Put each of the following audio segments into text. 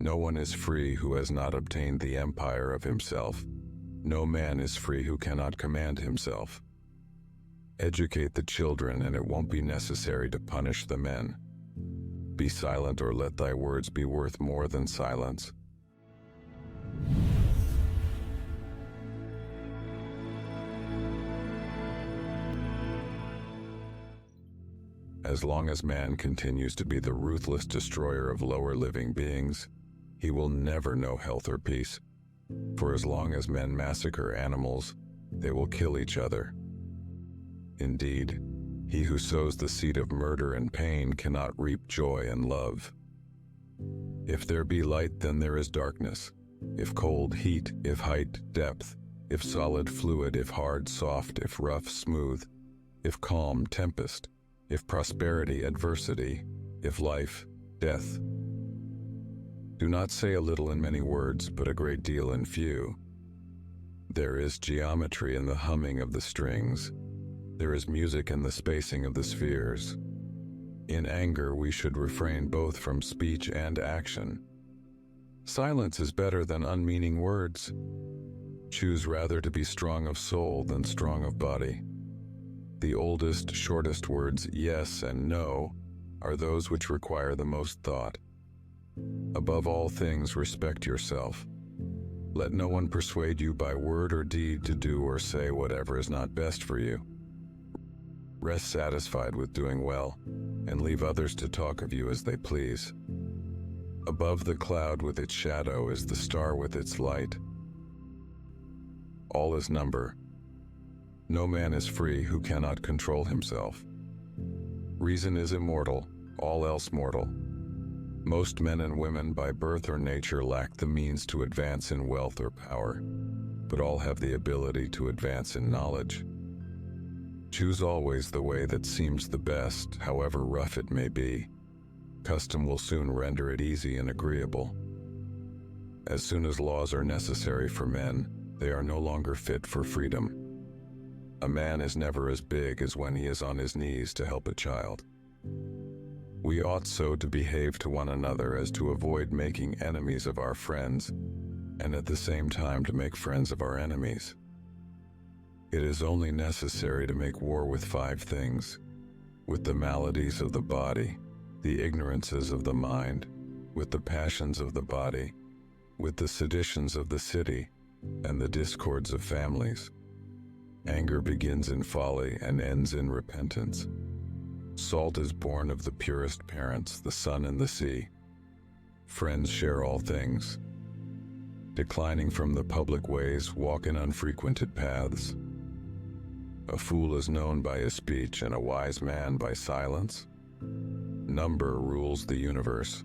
No one is free who has not obtained the empire of himself. No man is free who cannot command himself. Educate the children, and it won't be necessary to punish the men. Be silent, or let thy words be worth more than silence. As long as man continues to be the ruthless destroyer of lower living beings, he will never know health or peace. For as long as men massacre animals, they will kill each other. Indeed, he who sows the seed of murder and pain cannot reap joy and love. If there be light, then there is darkness. If cold, heat. If height, depth. If solid, fluid. If hard, soft. If rough, smooth. If calm, tempest. If prosperity, adversity. If life, death. Do not say a little in many words, but a great deal in few. There is geometry in the humming of the strings. There is music in the spacing of the spheres. In anger, we should refrain both from speech and action. Silence is better than unmeaning words. Choose rather to be strong of soul than strong of body. The oldest, shortest words, yes and no, are those which require the most thought. Above all things, respect yourself. Let no one persuade you by word or deed to do or say whatever is not best for you. Rest satisfied with doing well, and leave others to talk of you as they please. Above the cloud with its shadow is the star with its light. All is number. No man is free who cannot control himself. Reason is immortal, all else mortal. Most men and women by birth or nature lack the means to advance in wealth or power, but all have the ability to advance in knowledge. Choose always the way that seems the best, however rough it may be. Custom will soon render it easy and agreeable. As soon as laws are necessary for men, they are no longer fit for freedom. A man is never as big as when he is on his knees to help a child. We ought so to behave to one another as to avoid making enemies of our friends, and at the same time to make friends of our enemies. It is only necessary to make war with 5 things: with the maladies of the body, the ignorances of the mind, with the passions of the body, with the seditions of the city, and the discords of families. Anger begins in folly and ends in repentance. Salt is born of the purest parents, the sun and the sea. Friends share all things. Declining from the public ways, walk in unfrequented paths. A fool is known by his speech, and a wise man by silence. Number rules the universe.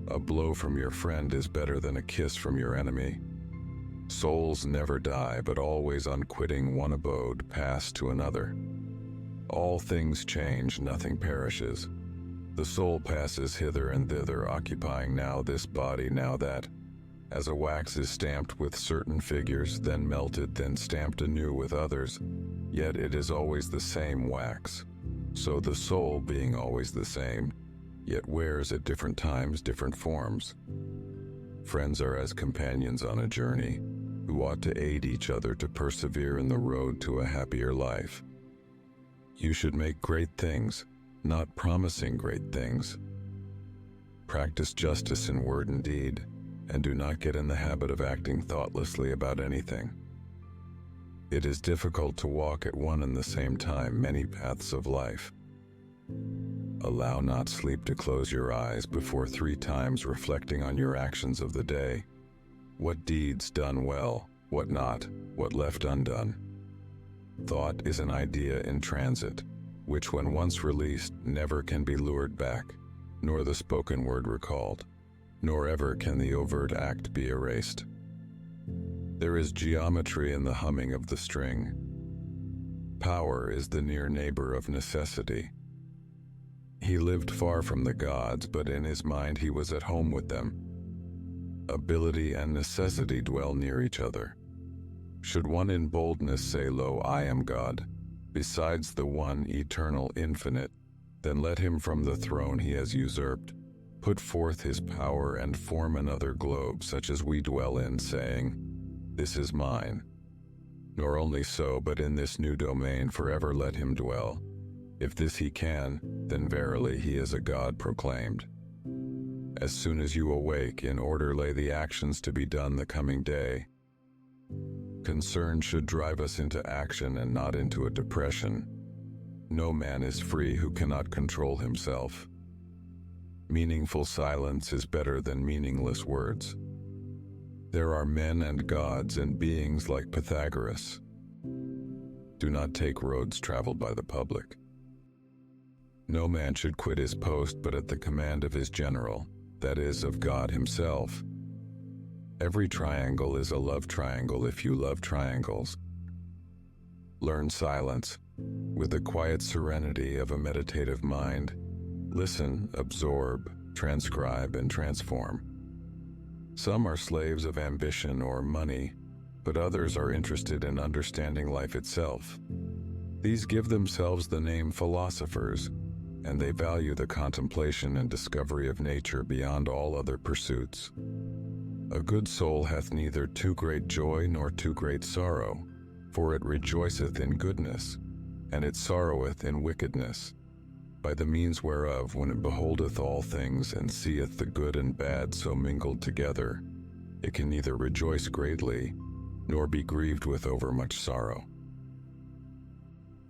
A blow from your friend is better than a kiss from your enemy. Souls never die, but always unquitting one abode, pass to another. All things change, nothing perishes. The soul passes hither and thither, occupying now this body, now that. As a wax is stamped with certain figures, then melted, then stamped anew with others, yet it is always the same wax. So the soul, being always the same, yet wears at different times different forms. Friends are as companions on a journey, who ought to aid each other to persevere in the road to a happier life. You should make great things, not promising great things. Practice justice in word and deed, and do not get in the habit of acting thoughtlessly about anything. It is difficult to walk at one and the same time many paths of life. Allow not sleep to close your eyes before 3 times reflecting on your actions of the day. What deeds done well, what not, what left undone. Thought is an idea in transit, which when once released never can be lured back, nor the spoken word recalled, nor ever can the overt act be erased. There is geometry in the humming of the string. Power is the near neighbor of necessity. He lived far from the gods, but in his mind he was at home with them. Ability and necessity dwell near each other. Should one in boldness say, "Lo, I am God," besides the one eternal infinite, then let him from the throne he has usurped, put forth his power and form another globe such as we dwell in, saying, "This is mine." Nor only so, but in this new domain forever let him dwell. If this he can, then verily he is a God proclaimed. As soon as you awake, in order lay the actions to be done the coming day. Concern should drive us into action and not into a depression. No man is free who cannot control himself. Meaningful silence is better than meaningless words. There are men and gods and beings like Pythagoras. Do not take roads traveled by the public. No man should quit his post but at the command of his general, that is, of God himself. Every triangle is a love triangle if you love triangles. Learn silence with the quiet serenity of a meditative mind. Listen, absorb, transcribe, and transform. Some are slaves of ambition or money, but others are interested in understanding life itself. These give themselves the name philosophers, and they value the contemplation and discovery of nature beyond all other pursuits. A good soul hath neither too great joy nor too great sorrow, for it rejoiceth in goodness, and it sorroweth in wickedness. By the means whereof, when it beholdeth all things and seeth the good and bad so mingled together, it can neither rejoice greatly, nor be grieved with overmuch sorrow.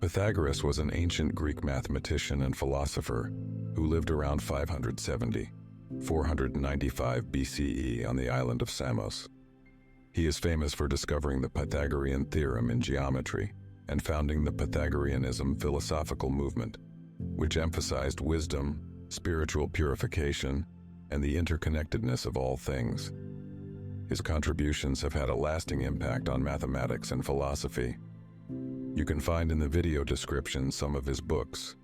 Pythagoras was an ancient Greek mathematician and philosopher who lived around 495 BCE on the island of Samos. He is famous for discovering the Pythagorean theorem in geometry and founding the Pythagoreanism philosophical movement, which emphasized wisdom, spiritual purification, and the interconnectedness of all things. His contributions have had a lasting impact on mathematics and philosophy. You can find in the video description some of his books,